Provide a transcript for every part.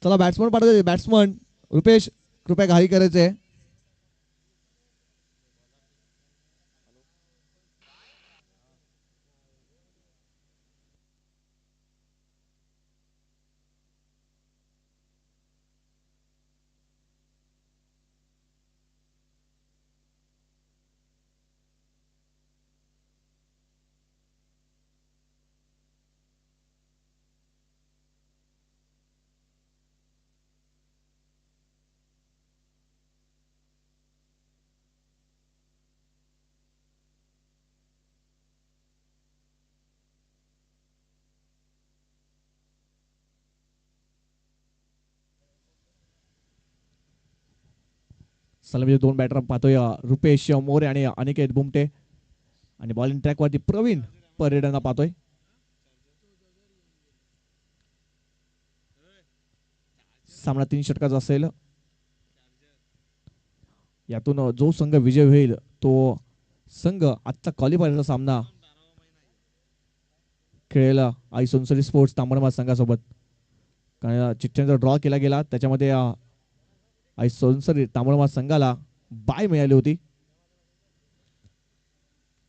चला बॅट्समन पाठवते. बॅट्समन रुपेश कृपया घाई करायचे. सलामीचे दोन बॅटर पाहतोय रुपेश मोरे आणि अनिकेत बुमटे. आणि बॉलिंग ट्रॅक वरती प्रवीण परेडांना पाहतोय. सामना 3 षटकाचा असेल. यातून जो संघ विजय होईल तो संघ आजचा क्वालिफायरचा सामना खेळेल आई सोनसरी स्पोर्ट्स तांबडमास संघासोबत. कारण चिठ्ठ्यांचा ड्रॉ केला गेला त्याच्यामध्ये आई सोनसरी तांबडमास संघाला बाय मिळाली होती.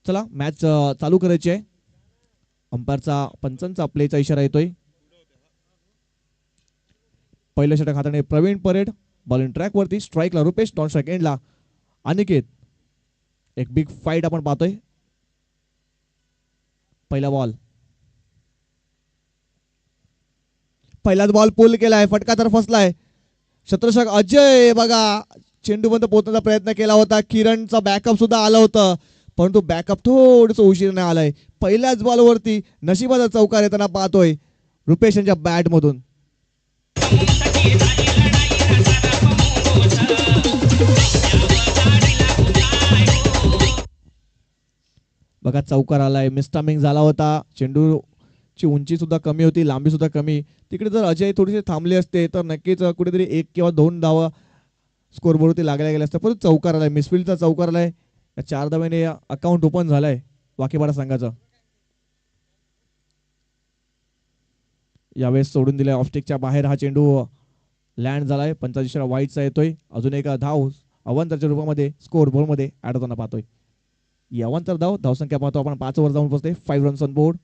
चला मॅच चालू करायची आहे. अंपायरचा पंचांचा प्लेचा इशारा येतोय. पहिलं षटक हाताने प्रवीण परेड. बॉलिंग ट्रॅक वरती स्ट्राईकला रुपेश. नॉन स्ट्राईक एंडला अनिकेत. एक बिग फाईट आपण पाहतोय. पहिला बॉल. पहिलाच बॉल पुल केलाय. फटका तर फसलाय. शत्रक्षक अजय बघा चेंडू बंद पोहोचण्याचा प्रयत्न केला होता. किरणचा बॅकअप सुद्धा आलं होतं परंतु बॅकअप थोडस उशीरने आलाय. पहिल्याच बॉलवरती नशिबाचा चौकार येताना पाहतोय रुपेश यांच्या बॅट मधून. बघा चौकार आलाय. मिसटायमिंग झाला होता. चेंडूची उंची सुद्धा कमी होती. लांबी सुद्धा कमी. तिकडे जर अजय थोडेसे थांबले असते तर नक्कीच कुठेतरी 1 किंवा 2 धावा स्कोरबोर्डवरती लागल्या गेल्या असत्या. परंतु चौकार आलाय. मिसफिल्डचा चौकार आलाय. 4 धाव्याने अकाउंट ओपन झालाय वाकीपाडा संघाचं. यावेळेस सोडून दिलाय ऑफस्टिकच्या बाहेर. हा चेंडू लँड झालाय. पंचाची इशारा वाईटचा येतोय. अजून एक धाव अवांतरच्या रूपामध्ये स्कोर बोर्ड मध्ये ऍड होताना पाहतोय. अवांतर धाव धावसंख्या पाहतो आपण 5 वर जाऊन पोहोचते. 5 रन्स ऑन बोर्ड.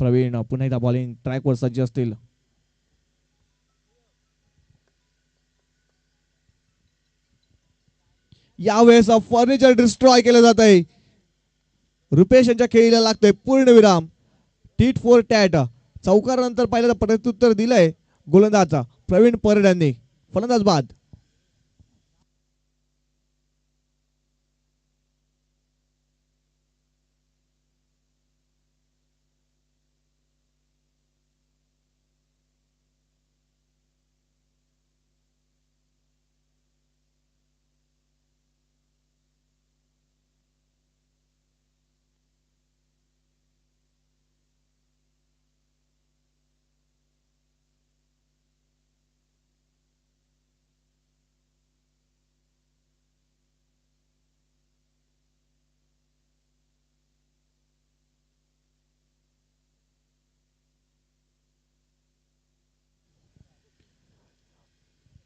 प्रवीण पुन्हा एकदा बॉलिंग ट्रॅक वर सज्ज असतील. यावेळेस फर्निचर डिस्ट्रॉय केलं जात आहे. रुपेश यांच्या खेळीला लागतोय पूर्ण विराम. Tit four tat. चौकारानंतर पहिल्यांदा प्रत्युत्तर दिलंय गोलंदाजा प्रवीण परेड यांनी. फलंदाज बाद.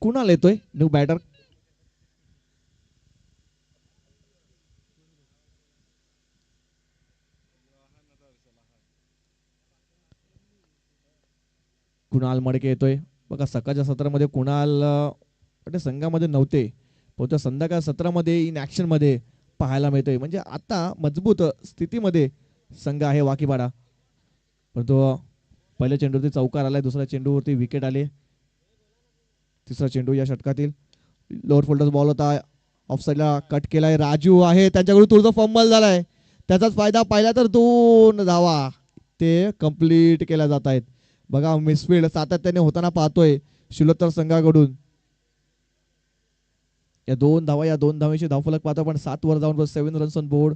कुणाल येतोय न्यू बॅटर. कुणाल मडके येतोय. बघा सकाळच्या सत्रामध्ये कुणाल संघामध्ये नव्हते पण त्या संध्याकाळ सत्रामध्ये इन ऍक्शन मध्ये पाहायला मिळतोय. म्हणजे आता मजबूत स्थितीमध्ये संघ आहे वाकीपाडा. परंतु पहिल्या चेंडूवरती चौकार आलाय. दुसऱ्या चेंडूवरती विकेट आले. तिसरा चेंडू या षटकातील. लोअर फोल्डर बॉल होता. ऑफ साईडला कट केलाय. राजू आहे त्यांच्याकडून तुझा फंबल झालाय. त्याचाच फायदा पाहिला तर 2 धावा ते कंप्लीट केल्या जात आहेत. बघा मिसफिल्ड सातत्याने होताना पाहतोय शिलोत्तर संघाकडून. या 2 धावा या 2 धावेची धावफलक पाहतो पण 7 वर जाऊन 7 रन्स ऑन बोर्ड.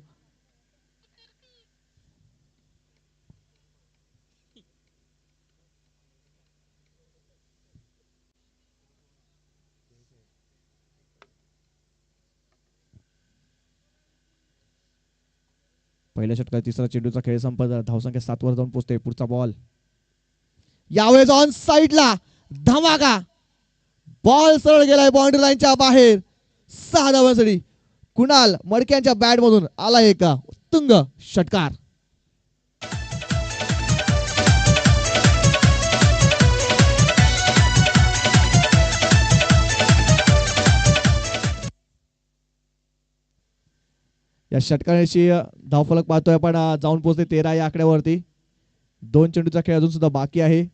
पहिल्या षटकात तिसरा चेंडूचा खेळ संपत धावसंख्या 7 वर जाऊन पोहोचते. पुढचा बॉल यावेळेस ऑन साइडला धमाका, बॉल सरळ गेलाय बाउंड्री लाईनच्या बाहेर. 6 धावांसाठी कुणाल मडक्यांच्या बॅट मधून आला एक उत्तुंग षटकार. या षटकाराशी धावफलक पाहतोय आपण जाऊन पोहोचते 13 या आकड्यावरती. 2 चेंडूचा खेळ अजून सुद्धा बाकी आहे.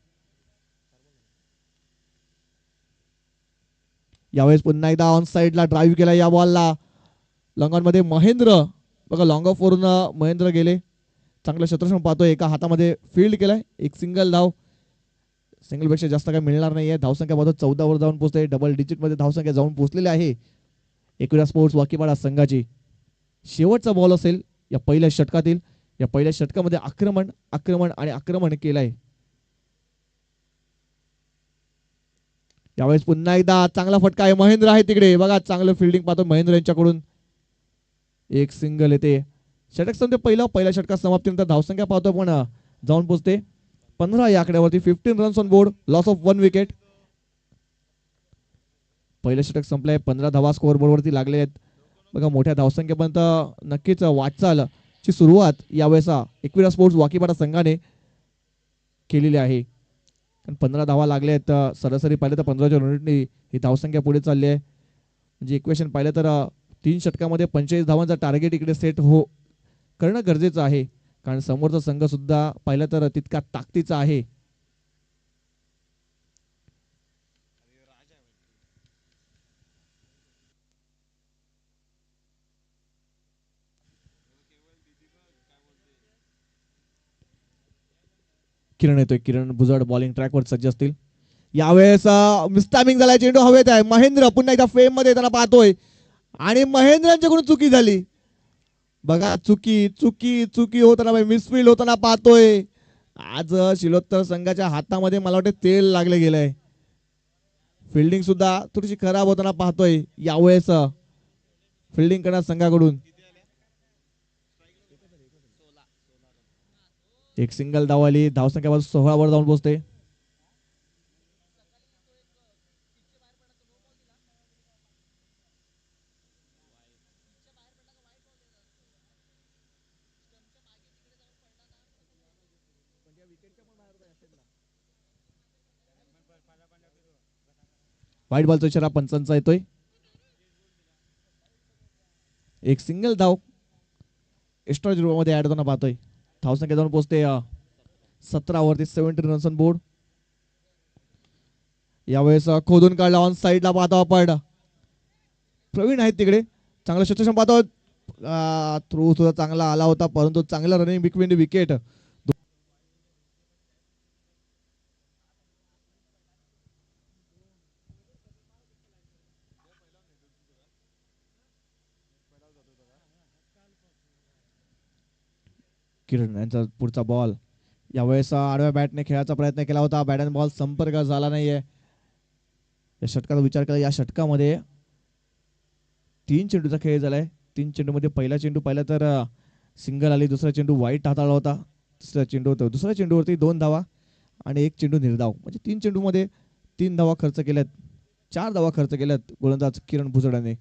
यावेळेस पुन्हा एकदा ऑन साइडला ड्राईव्ह केला या बॉलला. लॉंग ऑन मध्ये महेंद्र बघा, लॉंग ऑफ वरून महेंद्र गेले. चांगलं क्षेत्ररक्षण पाहतोय, एका हातामध्ये फील्ड केलाय. एक सिंगल धाव, सिंगल पेक्षा जास्त काय मिळणार नाहीये. धावसंख्या पाहतो 14 वर जाऊन पोहोचते. डबल डिजिट मध्ये धावसंख्या जाऊन पोहोचलेली आहे एकविरा स्पोर्ट्स वाकीपाडा संघाची. शेवटचा बॉल असेल या पहिल्या षटकातील. या पहिल्या षटकामध्ये आक्रमण आक्रमण आणि आक्रमण केलंय. यावेळेस पुन्हा एकदा चांगला फटका आहे. महेंद्र आहे तिकडे बघा, चांगलं फिल्डिंग पाहतो महेंद्र यांच्याकडून. एक सिंगल येते. षटक संपते पहिल्या षटकात समाप्तीनंतर धावसंख्या पाहतो पण जाऊन पोहोचते 15 या आकड्यावरती. 15 runs on board, loss of 1 wicket. पहिलं षटक संपलंय. 15 धावा स्कोअर बोर्ड वरती लागले आहेत बघा. मोठ्या धावसंख्येपर्यंत नक्कीच वाटचालची सुरुवात यावेळेस एकविरा स्पोर्ट्स वाकीपाडा संघाने केलेली आहे. 15 धावा लागल्या आहेत. सरासरी पाहिलं तर 15च्या रननी ही धावसंख्या पुढे चालली आहे. म्हणजे इक्वेशन पाहिलं तर 3 षटकामध्ये 45 धावांचा टार्गेट इकडे सेट करणं गरजेचं आहे. कारण समोरचा संघ सुद्धा पाहिलं तर तितका ताकदीचा आहे. किरण येतोय. किरण बुजड बॉलिंग ट्रॅकवर सज्ज असतील. यावेळेस मिस्टामिंग झालाय. चेंडू हवेत आहे. महेंद्र पुन्हा एकदा फेम मध्ये येताना पाहतोय आणि महेंद्रांच्याकडून चुकी झाली बघा. चुकी चुकी चुकी होताना, मिसफील्ड होताना पाहतोय. आज शिलोत्तर संघाच्या हातामध्ये मला वाटतं तेल लागले गेलंय. फिल्डिंग सुद्धा थोडीशी खराब होताना पाहतोय यावेळेस फिल्डिंग करणार संघाकडून. एक सिंगल धाव आली. धावसंख्या 16 वर जाऊन पोहोचते. वाईट बॉलचा इशारा पंचांचा येतोय. एक सिंगल धाव एक्स्ट्रा मध्ये ऍड होताना पाहतोय. धावसंख्या जाऊन पोहोचते 17 वरती. 17 रन्स ऑन बोर्ड. यावेळेस खोदून काढला. ऑन साइडला पाहतो आपण. प्रवीण आहेत तिकडे. चांगलं क्षेत्ररक्षण पाहतो. थ्रू सुद्धा चांगला आला होता परंतु चांगला रनिंग बिटवीन द विकेट. किरण यांचा पुढचा बॉल. यावेळेस आडव्या बॅटने खेळायचा प्रयत्न केला होता. बॅट अँड बॉल संपर्क झाला नाहीये. या षटकाचा विचार केला. या षटकामध्ये 3 चेंडूचा खेळ झालाय. 3 चेंडूमध्ये पहिला चेंडू पाहिला तर सिंगल आली. दुसरा चेंडू वाईट हाताळला होता. दुसरा चेंडूवरती 2 धावा आणि 1 चेंडू निर्धाव. म्हणजे 3 चेंडूमध्ये 3 धावा खर्च केल्यात. 4 धावा खर्च केल्यात गोलंदाज किरण भुजडाने.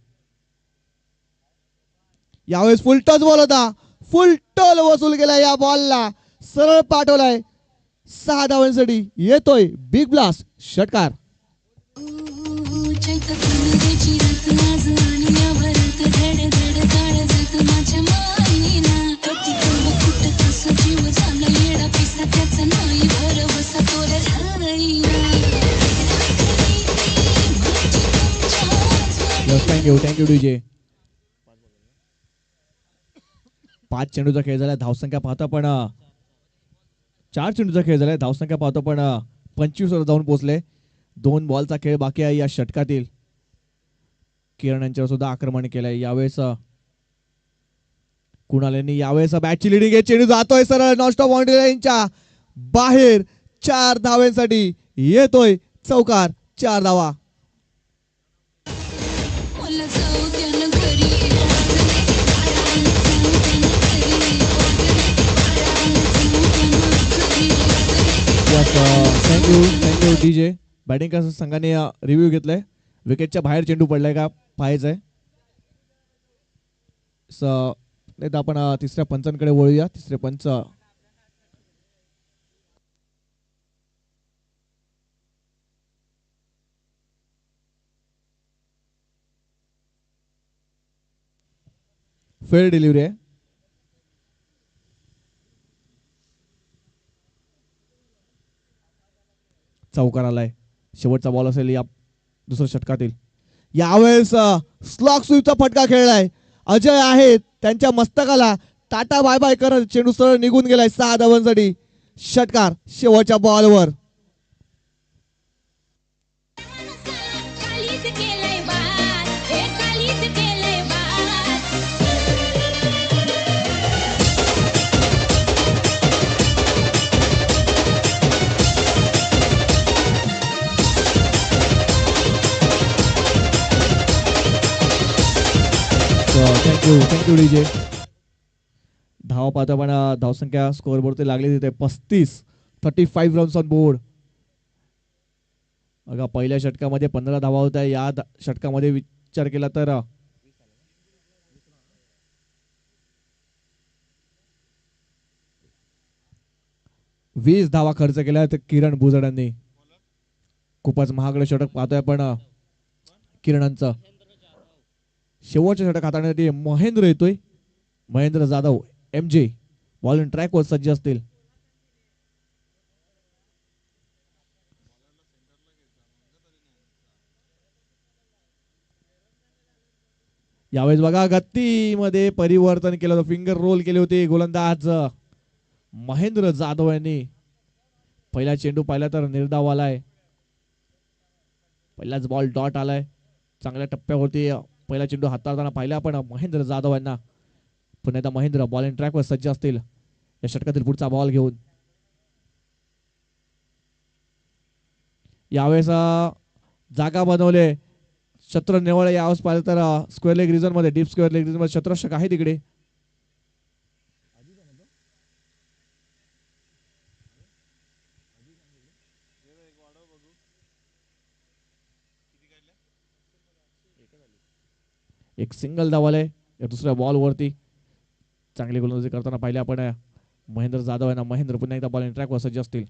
यावेळेस फुल टच बॉल होता. फुल टॉल वसूल केला या बॉलला. सरळ पाठवलाय. 6 धावांसाठी येतोय बिग ब्लास्ट षटकार. Thank you DJ. 5 चेंडूचा खेळ झाला. धावसंख्या पाहतो पण 4 चेंडूचा खेळ झालाय. धावसंख्या पाहतो पण 25 वर जाऊन पोहोचले. 2 बॉलचा खेळ बाकी आहे या षटकातील. किरण यांच्यावर सुद्धा आक्रमण केलंय. यावेळेस कुणाल यांनी यावेळेस बॅटची लिडिंग आहे. चेंडू जातोय सरळ नॉनस्टॉप बाउंड्री लाईनच्या बाहेर. 4 धावांसाठी येतोय चौकार. 4 धावा. Thank you DJ. बॅटिंग संघाने रिव्ह्यू घेतलाय. विकेटच्या बाहेर चेंडू पडलाय का पाहायचंय. नाही तर आपण तिसऱ्या पंचांकडे वळूया. तिसरे पंच फेअर डिलिव्हरी आहे. चौकार आलाय. शेवटचा बॉल असेल या दुसऱ्या षटकातील. यावेळेस स्लॉग स्वीपचा फटका खेळलाय. अजय आहेत त्यांच्या मस्तकाला टाटा बाय बाय करत चेंडू सरळ निघून गेलाय 6 धावांसाठी. षटकार शेवटच्या बॉलवर. Thank you DJ. धावा पाहता पण धावसंख्या स्कोअर बोर्ड लागली तिथे 35 रन्स ऑन बोर्ड. बघा पहिल्या षटकामध्ये 15 धावा होत्या. या षटकामध्ये विचार केला तर 20 धावा खर्च केल्या किरण भुजडांनी. खूपच महागडं षटक पाहतोय आपण किरणांचं. शेवटच्या षटक हाताळण्यासाठी महेंद्र येतोय. महेंद्र जाधव MJ बॉलिंग ट्रॅकवर सज्ज असतील. यावेळेस बघा गतीमध्ये परिवर्तन केलं होतं. फिंगर रोल केले होते गोलंदाज महेंद्र जाधव यांनी. पहिला चेंडू पाहिला तर निर्धाव आलाय. पहिलाच बॉल डॉट आलाय. चांगल्या टप्प्यावरती पहिला चेंडू हाताळताना पाहिला आपण महेंद्र जाधव यांना. पुन्हा एकदा महेंद्र बॉलिंग ट्रॅकवर सज्ज असतील या षटकातील पुढचा बॉल घेऊन. यावेळेस जागा बनवले छत्र नेवळ. यावेळेस पाहिलं तर स्क्वेअर लेग रिजन मध्ये डीप स्क्वेअर लेग रिजन मध्ये छत्ररक्षक आहे तिकडे. एक सिंगल धावाले या दुसऱ्या बॉल वरती. चांगली गोलंदाजी करताना पाहिले आपण महेंद्र जाधव यांना. महेंद्र पुन्हा एकदा बॉलिंग ट्रॅकवर सज्ज असतील.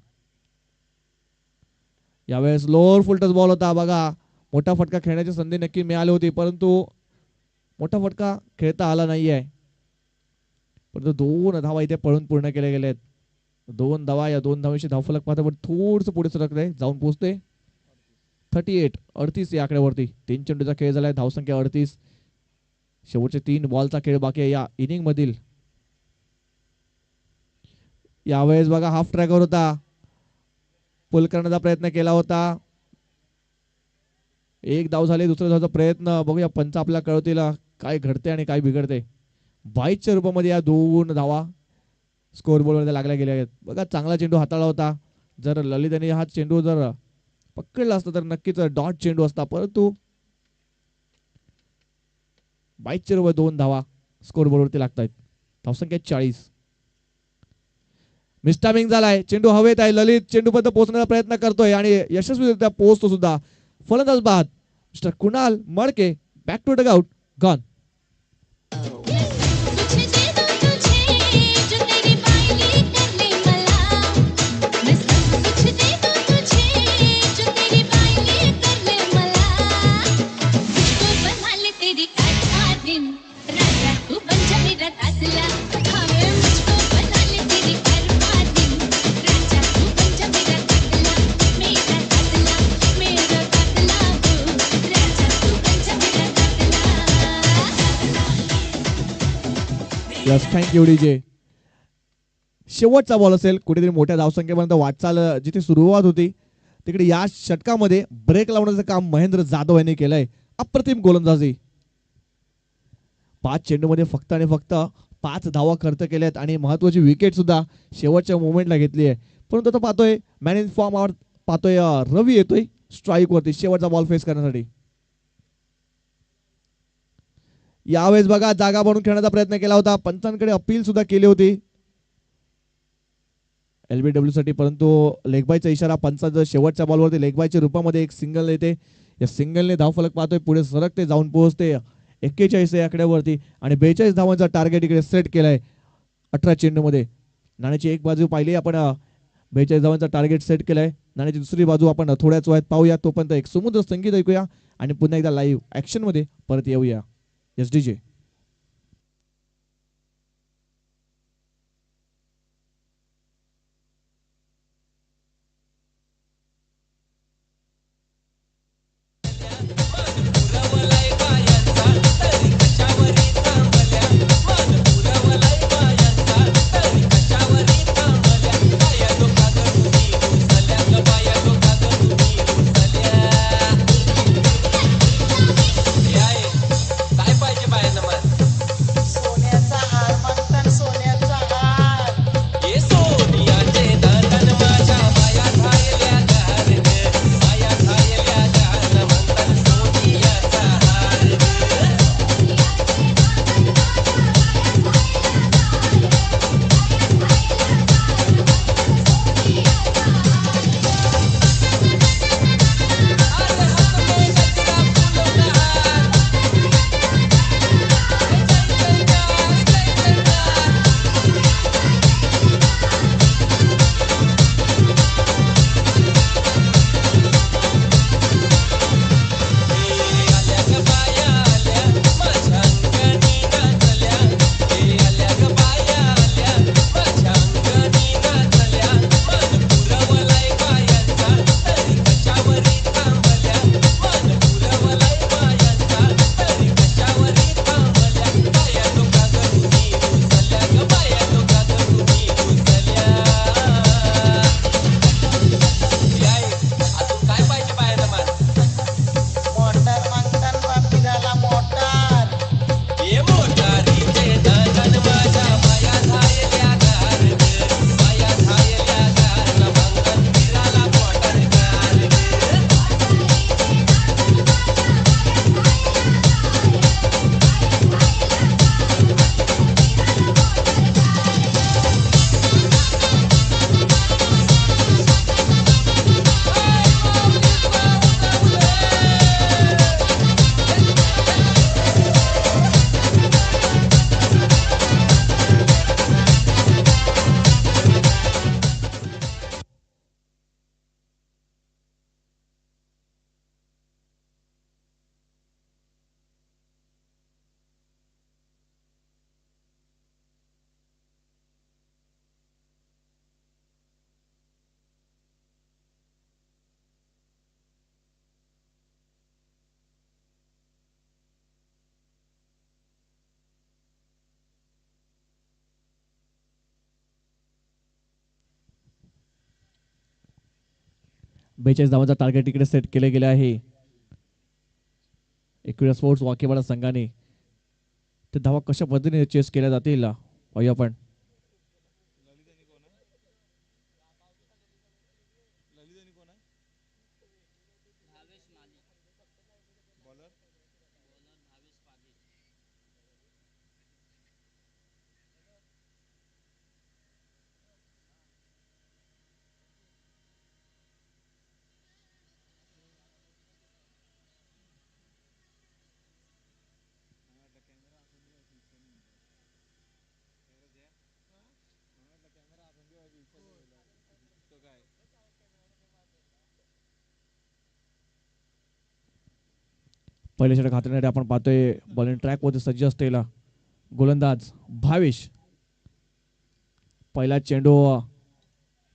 यावेळेस लोअर फुल टच बॉल होता. बघा मोठा फटका खेळण्याची संधी नक्की मिळाली होती परंतु मोठा फटका खेळता आला नाहीये. परंतु 2 धावा इथे पळून पूर्ण केले गेलेत. 2 धावा. या 2 धावांशी धावफलक पाहता पण थोडस पुढे सरकले जाऊन पोहोचते 38 या आकड्यावरती. 3 चेंडूचा खेळ झालाय. धावसंख्या 38. शेवटचे 3 बॉलचा खेळ बाकी आहे या इनिंग मधील. यावेळेस बघा हाफ ट्रॅकवर होता. पुल करण्याचा प्रयत्न केला होता. एक धाव झाली. दुसऱ्या धावचा प्रयत्न. बघूया पंच आपल्याला कळवतील काय घडते आणि काय बिघडते. 22च्या रूपामध्ये या 2 धावा स्कोर बोर्डमध्ये लागल्या गेल्या आहेत. बघा चांगला चेंडू हाताळला होता. जर ललित यांनी हा चेंडू जर पकडला असता तर नक्कीच डॉट चेंडू असता. परंतु 22च्या रूपात 2 धावा स्कोर बोर्डवरती लागतायत. धावसंख्या 40. मिस्टामिंग झालाय. चेंडू हवेत आहे. ललित चेंडूपर्यंत पोहोचण्याचा प्रयत्न करतोय आणि यशस्वीरित्या पोहोचतो सुद्धा. फलंदाज बाद mister Kunal Madke. Back to dugout gone. Yes thank you DJ. शेवटचा बॉल असेल. कुठेतरी मोठ्या धावसंख्येपर्यंत वाटचाल जिथे सुरुवात होती तिकडे या षटकामध्ये ब्रेक लावण्याचं काम महेंद्र जाधव यांनी केलंय. अप्रतिम गोलंदाजी. 5 चेंडूमध्ये फक्त आणि फक्त 5 धावा खर्च केल्यात आणि महत्वाची विकेट सुद्धा शेवटच्या मोमेंटला घेतली आहे. परंतु आता पाहतोय मॅन इन फॉर्म पाहतोय रवी येतोय स्ट्राईक वरती शेवटचा बॉल फेस करण्यासाठी. यावेळेस बघा जागा बनवून खेळण्याचा प्रयत्न केला होता. पंचांकडे अपील सुद्धा केली होती. LBW साठी, परंतु लेगबायचा इशारा पंचाचा शेवटच्या बॉलवरती लेगबायच्या रूपामध्ये एक सिंगल येते. या सिंगलने धावफलक पाहतोय पुढे सरकते, जाऊन पोहोचते 41 या आकड्यावरती आणि 42 धावांचा टार्गेट इकडे सेट केलाय 18 चेंडूमध्ये. नाण्याची एक बाजू पाहिली आपण, 42 धावांचा टार्गेट सेट केलाय. नाण्याची दुसरी बाजू आपण थोड्याच वेळात पाहूया. तोपर्यंत एक समुद्र संगीत ऐकूया आणि पुन्हा एकदा लाईव्ह ऍक्शन मध्ये परत येऊया. SDJ बेचाळीस धावांचा टार्गेट इकडे सेट केले गेले आहे. एकविरा स्पोर्ट्स वाकेवाडा संघाने ते धावा कशा पद्धतीने चेस केल्या जातील पाहूया आपण. पहिल्या षटक हाताळण्यासाठी आपण पाहतोय बॉलिंग ट्रॅक वरती सज्ज असलेला गोलंदाज भावेश. पहिला चेंडू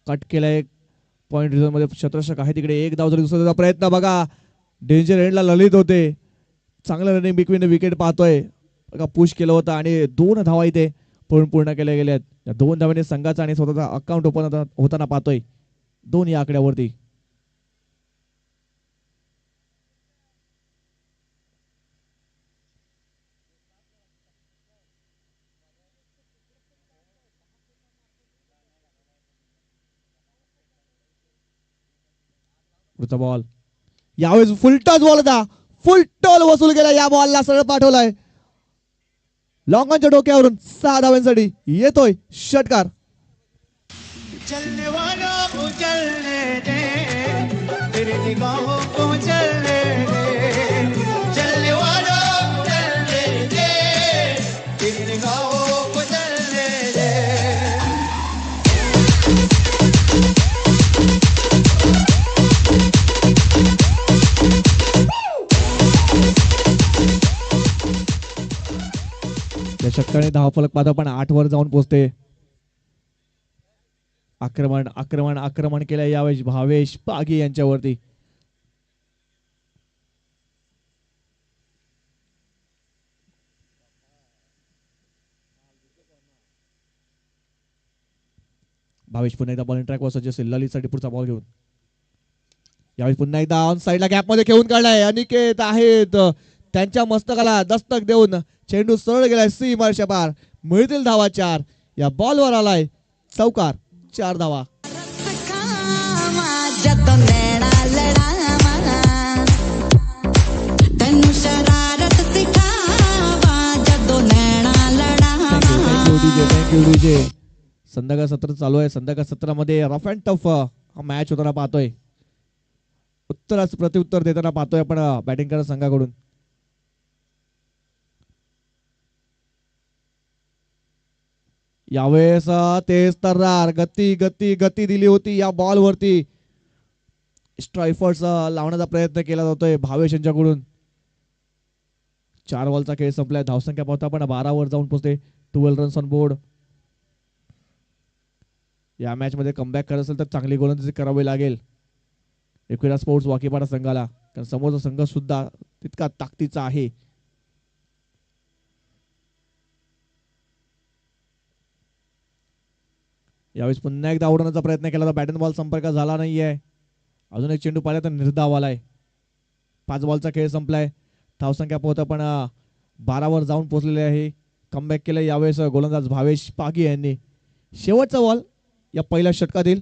कट केलाय पॉइंट रिझर्व मध्ये. शतरक्षक आहे तिकडे, एक धाव जरी दुसरा प्रयत्न बघा. डेंजर एंडला ललित होते. चांगलं रनिंग बिटवीन विकेट पाहतोय बघा. पुश केलं होतं आणि 2 धावा इथे पूर्ण केल्या गेल्यात. या 2 धावांनी संघाचा आणि स्वतःचा अकाउंट ओपन होताना पाहतोय 2 या आकड्यावरती. पुढचा बॉल यावेळेस फुल टॉस बॉल होता. फुल टॉल वसूल केला. या बॉलला सरळ पाठवलाय लॉंगॉनच्या डोक्यावरून. 6 धावांसाठी येतोय षटकार. तेरे गाँव को चलने दे, चलने वालों को चलने दे, तेरे गाँव को चलने दे। या षटकाने धावफलक पाहता पण 8 वर जाऊन पोहोचते. आक्रमण आक्रमण आक्रमण केलं यावेळी भावेश पागी यांच्यावरती. भावेश पुन्हा एकदा बॉलिंग ट्रॅक वर सज्ज असेल. ललितसाठी पुढचा बॉल घेऊन यावेळी पुन्हा एकदा ऑन साईडला गॅप मध्ये खेळून काढलाय. अनिकेत आहेत त्यांच्या मस्तकाला दस्तक देऊन चेंडू सरळ गेलाय सीमारेषा पार. मिळतील धावा 4. या बॉलवर आलाय चौकार. 4 धावा. Thank you DJ. संध्याकाळ सत्र चालू आहे. संध्याकाळ सत्रामध्ये रफ अँड टफ हा मॅच होताना पाहतोय. उत्तराच प्रत्युत्तर देताना पाहतोय आपण बॅटिंग करत संघाकडून. यावेळेस तेज तर्रार गती गती गती दिली होती या बॉल वरती. स्ट्रायफर्स लावण्याचा प्रयत्न केला जातोय भावेश यांच्याकडून. 4 बॉलचा खेळ संपलाय. धावसंख्या पाहता पण 12 वर जाऊन पोहोचते. 12 रन्स ऑन बोर्ड. या मॅच मध्ये कमबॅक करत असेल तर चांगली गोलंदाजी करावी लागेल एकविरा स्पोर्ट्स वाकीपाडा संघाला, कारण समोरचा संघ सुद्धा तितका ताकदीचा आहे. यावेळेस पुन्हा एकदा उडवण्याचा प्रयत्न केला तर बॅट बॉल संपर्क झाला नाहीये. अजून एक चेंडू पाहिला तर निर्धाव आलाय. 5 बॉलचा खेळ संपलाय. धावसंख्या पोहता पण 12 वर जाऊन पोहोचलेले आहे. कमबॅक केलं यावेळेस गोलंदाज भावेश पागी यांनी. शेवटचा बॉल या पहिल्या षटकातील.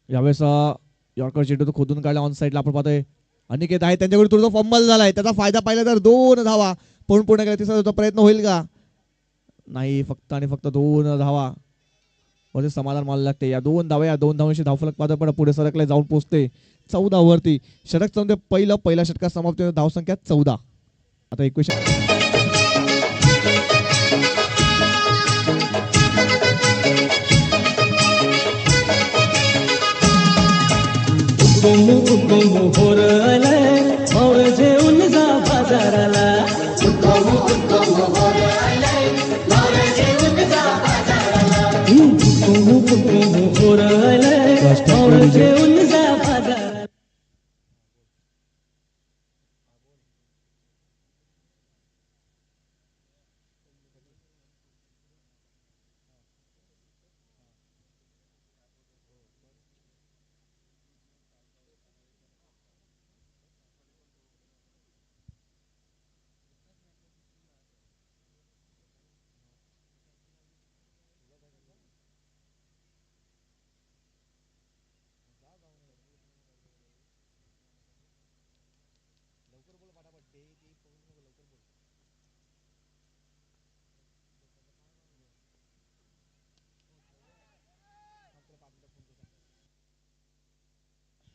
यावेळेस यॉर्कर चेंडू तो खोदून काढला. ऑन साईडला आपण पाहतोय अनिकेत आहे त्यांच्याकडे. थोडासा फंबल झालाय. त्याचा फायदा पाहिला तर 2 धावा. पण पूर्ण केला. तिसरा प्रयत्न होईल का? नाही. फक्त आणि फक्त 2 धावा वरती समाधान मानलं लागते. या 2 धावा या 2 धावांशी धावफलक पाहतोय पण पुढे सरकला जाऊन पोहोचते 14 वरती. षटक संपते पहिल्या षटकात समाप्त. धावसंख्या 14. आता 21. जेवून जा बाजाराला.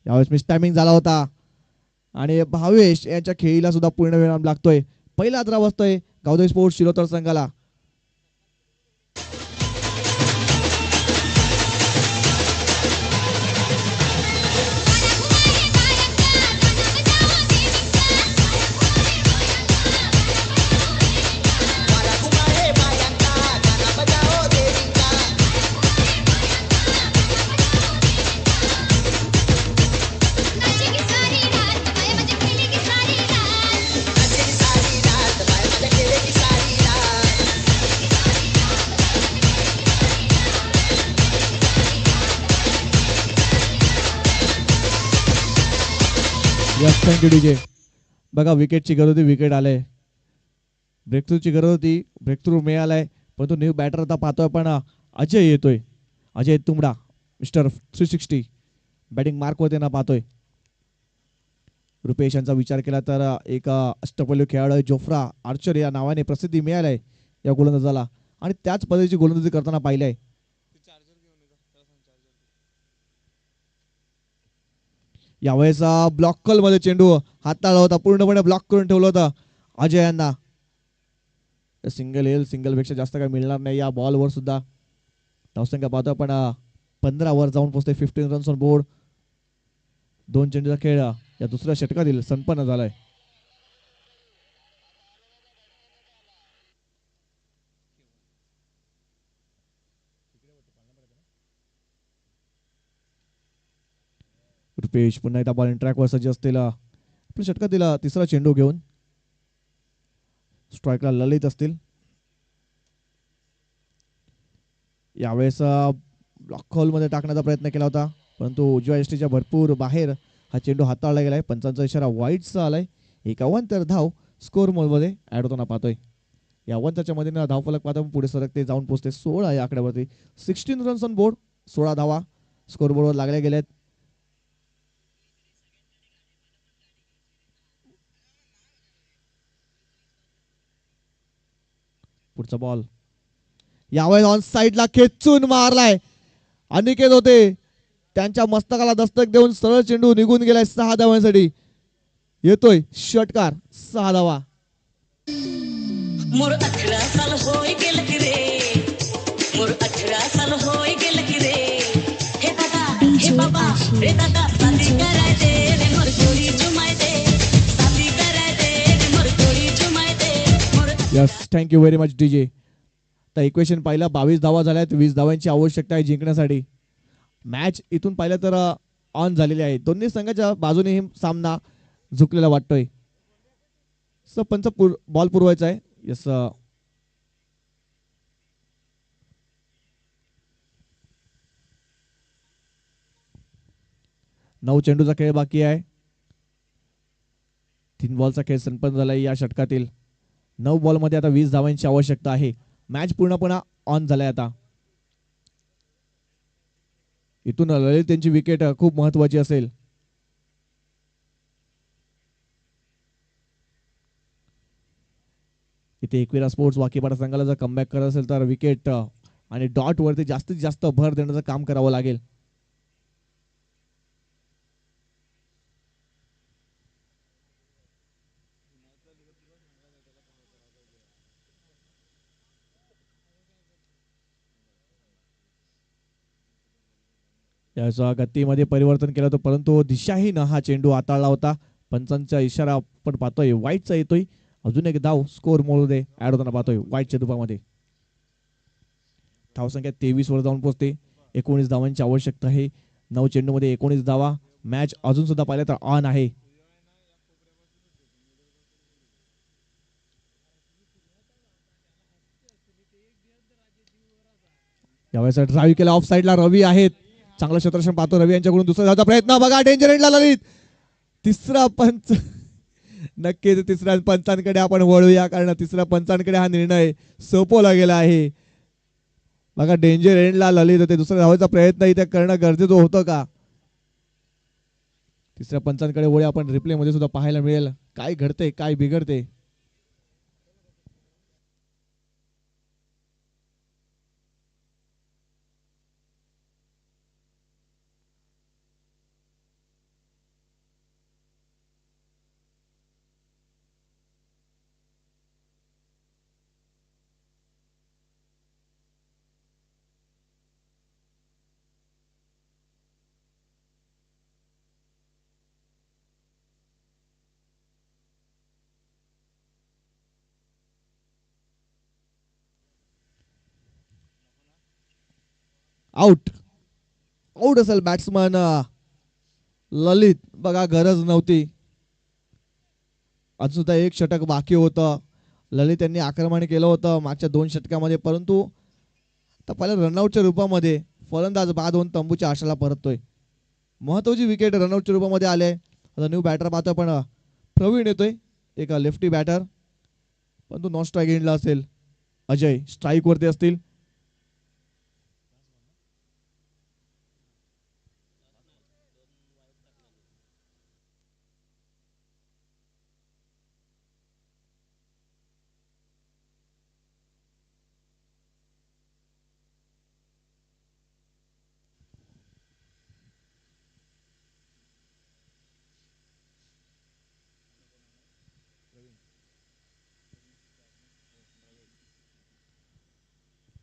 यावेळेस मिस टायमिंग झाला होता आणि भावेश यांच्या खेळीला सुद्धा पूर्ण विराम लागतोय. पहिला आदरा बसतोय गावदेवी स्पोर्ट्स शिरोतर संघाला. Thank you DJ. बघा विकेटची गरज होती. विकेट आले. ब्रेकथ्रूची गरज होती. ब्रेकथ्रू मिळालाय. परंतु न्यू बॅटर आता पाहतोय पण अजय येतोय. अजय तुंबडा मिस्टर 360 बॅटिंग मार्क होते ना पाहतोय. रुपेश यांचा विचार केला तर एक अष्टपैलू खेळाडू जोफ्रा आर्चर या नावाने प्रसिद्धी मिळाली या गोलंदाजाला आणि त्याच पद्धतीची गोलंदाजी करताना पाहिलंय. यावेळेस ब्लॉक कॉल मध्ये चेंडू हाताळला होता, पूर्णपणे ब्लॉक करून ठेवलं होतं अजय यांना. सिंगल येईल, सिंगल पेक्षा जास्त काय मिळणार नाही या बॉलवर सुद्धा. धावसंख्या पाहतो पण 15 वर जाऊन पोहोचते. 15 रन्स ऑन बोर्ड. 2 चेंडूचा खेळ या दुसऱ्या षटकातील संपन्न झालाय. रुपेश पुन्हा एकदा बॉलिंग ट्रॅकवर सज्ज असतील. आपल्या षटकातील तिसरा चेंडू घेऊन स्ट्राईकला ललित असतील. यावेळेस ब्लॉक होल मध्ये टाकण्याचा प्रयत्न केला होता, परंतु उजव्या यष्टीच्या भरपूर बाहेर हा चेंडू हाताळला गेलाय. पंचांचा इशारा वाईटचा आलाय. 51 धाव स्कोर मध्ये ऍड होताना पाहतोय. 51च्या मध्ये धावफलक पाहता पुढे सरकते, जाऊन पोहोचते 16 या आकड्यावरती. 16 रन्स ऑन बोर्ड, 16 धावा स्कोर बोर्डवर लागल्या गेल्यात. पुढचा बॉल यावेळेस ऑन साइडला खेचून मारलाय. अनिकेत होते, त्यांच्या मस्तकाला दस्तक देऊन सरळ चेंडू निघून गेलाय 6 धावांसाठी. येतोय षटकार, 6 धावा. मोर 18 साल होय गेल की रे, मोर 18 साल होय गेल की रे. हे दादा हे बाबा रे दादा साथी करायचे रे मोर जोडी जुमायते, साथी करायचे रे मोर जोडी जुमायते. Yes, thank you very much DJ. तर इक्वेशन पाहिलं, 22 धावा झाल्यात. 20 धावांची आवश्यकता आहे जिंकण्यासाठी. मॅच इथून पाहिलं तर ऑन झालेली आहे. दोन्ही संघाच्या बाजूने ही सामना झुकलेला वाटतोय. पंच बॉल पुरवायचा आहे. यस, 9 चेंडूचा खेळ बाकी आहे. 3 बॉलचा खेळ संपन्न झालाय या षटकातील. 9 बॉल मध्ये आता 20 धावांची आवश्यकता आहे. मॅच पूर्णपणे ऑन झालाय आता. इथून ललित यांची विकेट खूप महत्वाची असेल. इथे एकविरा स्पोर्ट्स वाकीपाडा संघाला जर कमबॅक करत असेल तर विकेट आणि डॉट वरती जास्तीत जास्त भर देण्याचं काम करावं लागेल. त्याच्या गतीमध्ये परिवर्तन केलं होतं, परंतु दिशाहीन हा चेंडू हाताळला होता. पंचांचा इशारा आपण पाहतोय वाईटचा येतोय. अजून एक धाव स्कोर मध्ये ऍड होताना पाहतोय वाईटच्या रूपामध्ये. धावसंख्या 23 वर जाऊन पोहोचते. 19 धावांची आवश्यकता आहे. 9 चेंडू मध्ये 19 धावा. मॅच अजून सुद्धा पाहिलं तर ऑन आहे. यावेळेस ड्राईव्ह केला ऑफ साईडला रवी आहेत. चांगलं क्षेत्ररक्षण पाहतो रवी यांच्याकडून. दुसरा धावचा प्रयत्न बघा, डेंजर एंडला ललित. तिसरा पंच नक्कीच तिसऱ्या पंचांकडे आपण वळूया, कारण तिसऱ्या पंचांकडे हा निर्णय सोपवला गेला आहे. बघा, डेंजर एंडला ललित होते. दुसऱ्या धावाचा प्रयत्न इथे करणं गरजेचं होतं का? तिसऱ्या पंचांकडे वळूया आपण. रिप्ले मध्ये सुद्धा पाहायला मिळेल काय घडते काय बिघडते. आउट आउट असेल बॅट्समन ललित. बघा, गरज नव्हती. अजून सुद्धा एक षटक बाकी होतं. ललित यांनी आक्रमण केलं होतं मागच्या 2 षटकामध्ये, परंतु आता पहिल्या रनआउटच्या रूपामध्ये फलंदाज बाद होऊन तंबूच्या आशाला परततोय. महत्वाची विकेट रनआउटच्या रूपामध्ये आले. आता न्यू बॅटर पाहतोय पण प्रवीण येतोय, एक लेफ्टी बॅटर, परंतु नॉन स्ट्राईक एंडला असेल. अजय स्ट्राईक वरती असतील.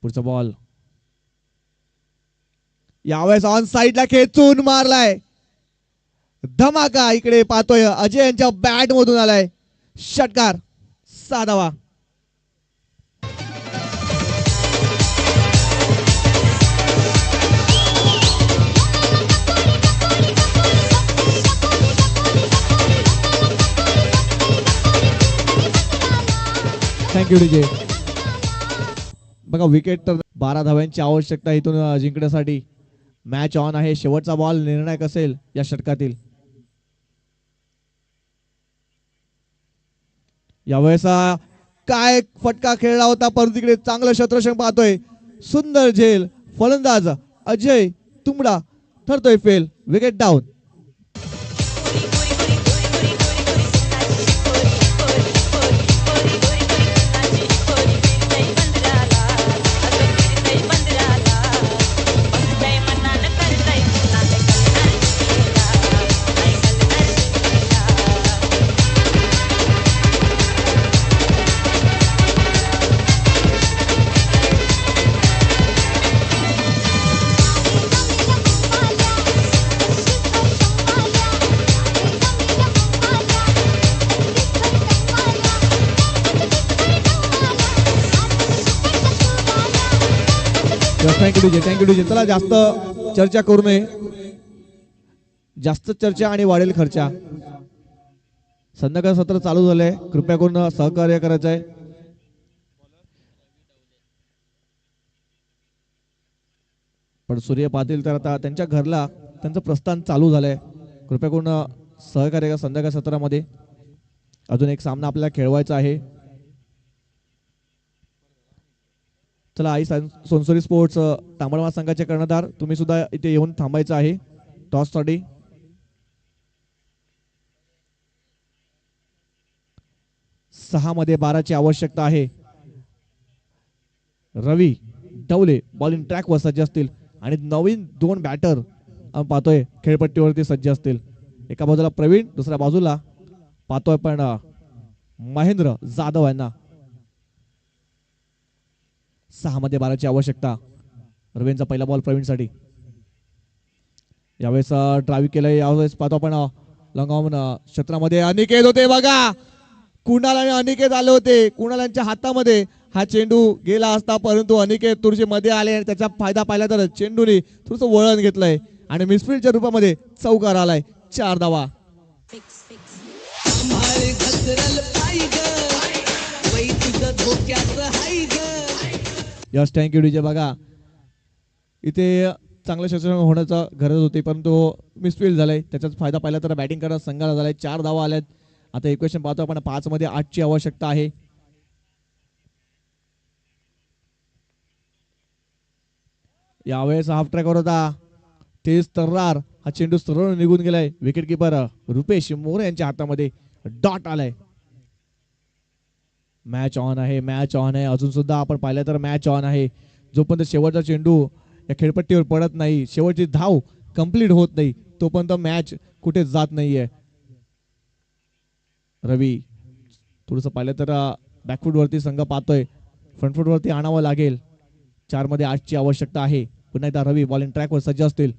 पुढचा बॉल यावेळेस ऑन साइडला खेचून मारलाय. धमाका इकडे पाहतोय अजय यांच्या बॅट मधून आलाय. षटकार 6 धावा. Thank you DJ. बघा विकेट तर 12 धाव्यांची आवश्यकता इथून जिंकण्यासाठी. मॅच ऑन आहे. शेवटचा बॉल निर्णायक असेल या षटकातील. यावेळेस काय फटका खेळला होता परंतु तिकडे चांगलं क्षेत्ररक्षण पाहतोय. सुंदर झेल. फलंदाज अजय तुंबडा ठरतोय fail. Wicket down. Thank you DJ. चला जास्त चर्चा करू नये. जास्त चर्चा आणि वाढेल खर्चा. संध्याकाळ सत्र चालू झालंय. कृपया करून सहकार्य करायचं आहे. पण सूर्य पाटील तर आता त्यांच्या घरला त्यांचं प्रस्थान चालू झालंय. कृपया करून सहकार्य करा संध्याकाळ सत्रामध्ये. अजून एक सामना आपल्याला खेळवायचा आहे. चला आई सोनसरी स्पोर्ट्स तांबडमा संघाचे कर्णधार तुम्ही सुद्धा इथे येऊन थांबायचं आहे टॉस साठी. सहा मध्ये 12ची आवश्यकता आहे. रवी डवले बॉलिंग ट्रॅक वर सज्ज असतील आणि नवीन 2 बॅटर पाहतोय खेळपट्टीवरती सज्ज असतील. एका बाजूला प्रवीण, दुसऱ्या बाजूला पाहतोय पण महेंद्र जाधव यांना. 6 मध्ये 12ची आवश्यकता. रवींचा पहिला बॉल प्रवीणसाठी. यावेळेस ड्राईव्ह केलंय. यावेळेस पाहतो आपण लंगावून क्षेत्रामध्ये अनिकेत होते बघा. कुणाल आणि अनिकेत आले होते. कुणालांच्या हातामध्ये हा चेंडू गेला असता परंतु अनिकेत थोडेसे मध्ये आले आणि त्याचा फायदा पाहिला तर चेंडूने थोडंसं वळण घेतलंय आणि मिसफील्डच्या रूपामध्ये चौकार आलाय. 4 धावा. Yes thank you DJ. बघा इथे चांगलं क्षेत्ररक्षण होण्याचा गरज होती परंतु मिसफील्ड झालंय. त्याचाच फायदा पाहिला तर बॅटिंग करत संघाला झालाय. 4 धावा आल्यात. आता इक्वेशन पाहतो आपण. 5 मध्ये 8ची आवश्यकता आहे. यावेळेस हाफ ट्रॅकवर होता तेज तर्रार. हा चेंडू सरळ निघून गेलाय. विकेट किपर रुपेश मोरे यांच्या हातामध्ये डॉट आलाय. मॅच ऑन आहे. मॅच ऑन आहे. अजून सुद्धा आपण पाहिलं तर मॅच ऑन आहे. जोपर्यंत शेवटचा चेंडू या खेळपट्टीवर पडत नाही, शेवटची धाव कंप्लीट होत नाही, तोपर्यंत मॅच कुठे जात नाहीये. रवी थोडंसं पाहिलं तर बॅकफूट वरती संघ पाहतोय. फ्रंटफूट वरती आणावं लागेल. 4 मध्ये 8ची आवश्यकता आहे. पुन्हा एकदा रवी बॉलिंग ट्रॅकवर सज्ज असतील.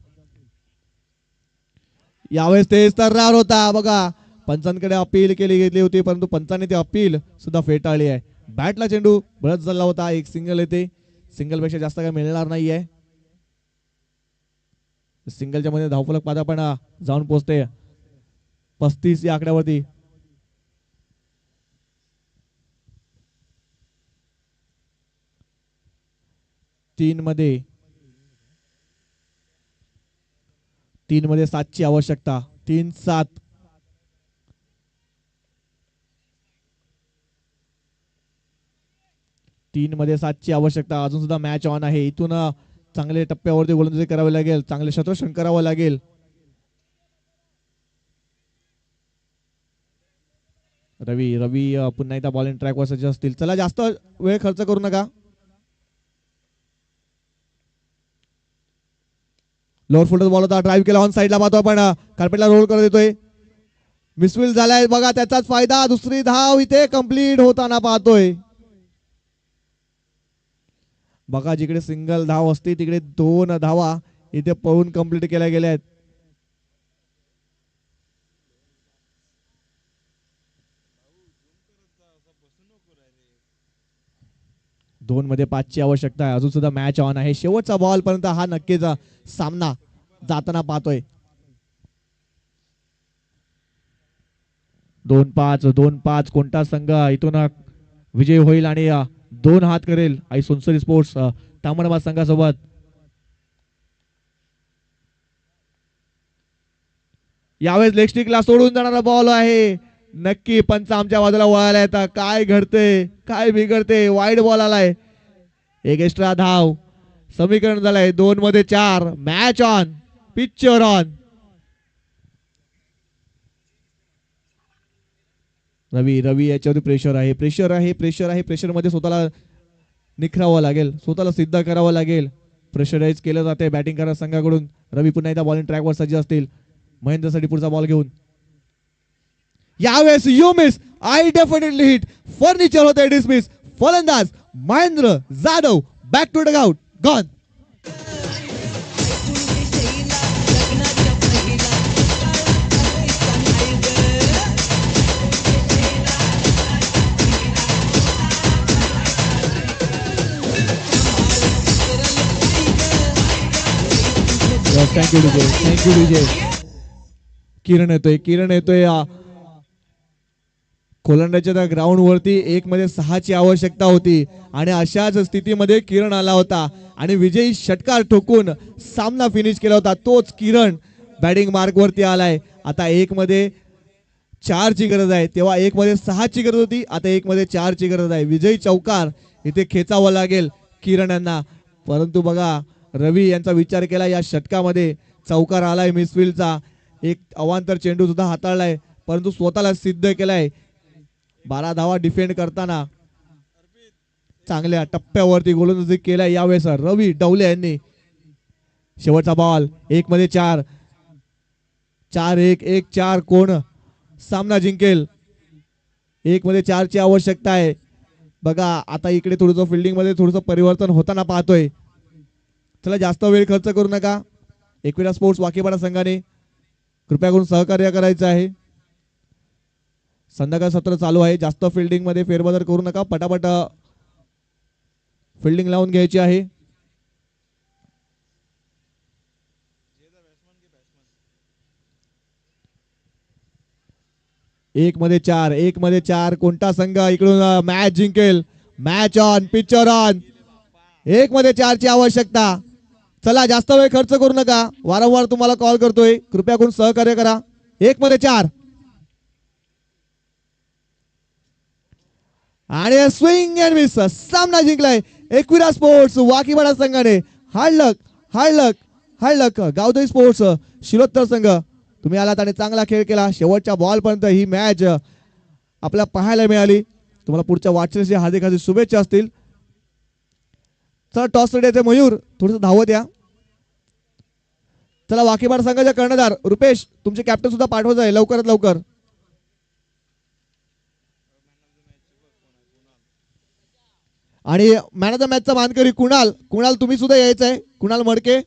यावेळेस तेज तर्रार होता बघा. पंचांकडे अपील केली घेतली होती परंतु पंचांनी ती अपील सुद्धा फेटाळली आहे. बॅटला चेंडू बळच झाला होता. एक सिंगल येते. सिंगल पेक्षा जास्त काय मिळणार नाहीये. सिंगलच्या मध्ये धावफलक पादा पण जाऊन पोहोचते 35 या आकड्यावरती. तीन मध्ये 7ची आवश्यकता. 3-7. तीन मध्ये 7ची आवश्यकता. अजून सुद्धा मॅच ऑन आहे. इथून चांगले टप्प्यावरती गोलंदाजी करावी लागेल. चांगले क्षेत्ररक्षण करावं लागेल. रवी पुन्हा एकदा बॉलिंग ट्रॅकवर सज्ज असतील. चला जास्त वेळ खर्च करू नका. लोअर फुलर बॉल होता. ड्राईव्ह केला ऑन साईडला पाहतो आपण. कार्पेटला रोल करत येतोय. मिसफील्ड झालाय बघा. त्याचाच फायदा. दुसरी धाव इथे कंप्लीट होताना पाहतोय बघा जिकडे सिंगल धाव असते तिकडे 2 धावा इथे पळून कंप्लीट केल्या गेल्या आहेत. दोन मध्ये 5ची आवश्यकता आहे. अजून सुद्धा मॅच ऑन आहे. शेवटचा बॉल पर्यंत हा नक्कीच सामना जाताना पाहतोय. 2-5 कोणता संघ इथून विजय होईल आणि 2 हात करेल आई सोनसरी स्पोर्ट्स तामणबाद संघासोबत. यावेळेस लेग स्टिकला सोडून जाणारा बॉल आहे. नक्की पंच आमच्या बाजूला वळाला येतात. काय घडते काय बिघडते. वाईड बॉल आलाय. एक एक्स्ट्रा धाव समीकरण झालंय. 2 मध्ये 4. Match on. Picture on. Ravi याच्यावर प्रेशर आहे. प्रेशर मध्ये स्वतःला निखरावं लागेल. स्वतःला सिद्ध करावं लागेल. प्रेशराईज केलं जाते बॅटिंग करणाऱ्या संघाकडून. रवी पुन्हा एकदा बॉलिंग ट्रॅकवर सज्ज असतील. महेंद्रसाठी पुढचा बॉल घेऊन. यावेळेस you miss. I definitely hit. फर्निचर होते डिसमिस. फलंदाज Mahendra Jadhav back to dugout. Gone. Thank you DJ. Kiran येतोय कोलंडाच्या त्या ग्राउंड वरती 1 मध्ये 6ची आवश्यकता होती आणि अशाच स्थितीमध्ये किरण आला होता आणि विजयी षटकार ठोकून सामना फिनिश केला होता. तोच किरण बॅटिंग मार्क वरती आलाय. आता 1 मध्ये 4ची गरज आहे. तेव्हा 1 मध्ये 6ची गरज होती. आता 1 मध्ये 4ची गरज आहे. विजयी चौकार इथे खेचावं लागेल किरण यांना. परंतु बघा रवी यांचा विचार केला. या षटकामध्ये चौकार आलाय मिसफिल्डचा. एक अवांतर चेंडू सुद्धा हाताळलाय परंतु स्वतःला सिद्ध केलाय. 12 धावा डिफेंड करताना चांगल्या टप्प्यावरती गोलंदाजी केलाय यावेळेस रवी डवले यांनी. शेवटचा बॉल. 1 मध्ये 4. 4-1 1-4 कोण सामना जिंकेल. 1 मध्ये 4ची आवश्यकता आहे. बघा आता इकडे थोडंसं फिल्डिंग मध्ये थोडंसं परिवर्तन होताना पाहतोय. चला जास्त वेळ खर्च करू नका. एकविरा स्पोर्ट्स वाकीपाडा संघाने कृपया करून सहकार्य करायचं आहे. संध्याकाळ सत्र चालू आहे. जास्त फिल्डिंग मध्ये फेरबदल करू नका. पटापट फिल्डिंग लावून घ्यायची आहे. एक मध्ये चार कोणता संघ इकडून मॅच जिंकेल. Match on. Picture on. 1 मध्ये 4ची आवश्यकता. चला जास्त वेळ खर्च करू नका. वारंवार तुम्हाला कॉल करतोय. कृपया करून सहकार्य करा. 1 मध्ये 4 आणि स्विंग अँड मिस. सामना जिंकलाय एकविरा स्पोर्ट्स वाकीपाडा संघाने. हार्ड लक गावदई स्पोर्ट्स शिरोत्तर संघ तुम्ही आलात आणि चांगला खेळ केला. शेवटच्या बॉल पर्यंत ही मॅच आपल्याला पाहायला मिळाली. तुम्हाला पुढच्या वाटचालीची हार्दिक शुभेच्छा असतील. चला टॉस रेडी मयूर थोडस धावत या. चला वाकीपाडा संघाचे कर्णधार रुपेश तुमचे कॅप्टन सुद्धा पाठवायचं आहे लवकरात लवकर. आणि मॅन ऑफ द मॅचचा मानकरी कुणाल तुम्ही सुद्धा यायचं आहे. कुणाल मडके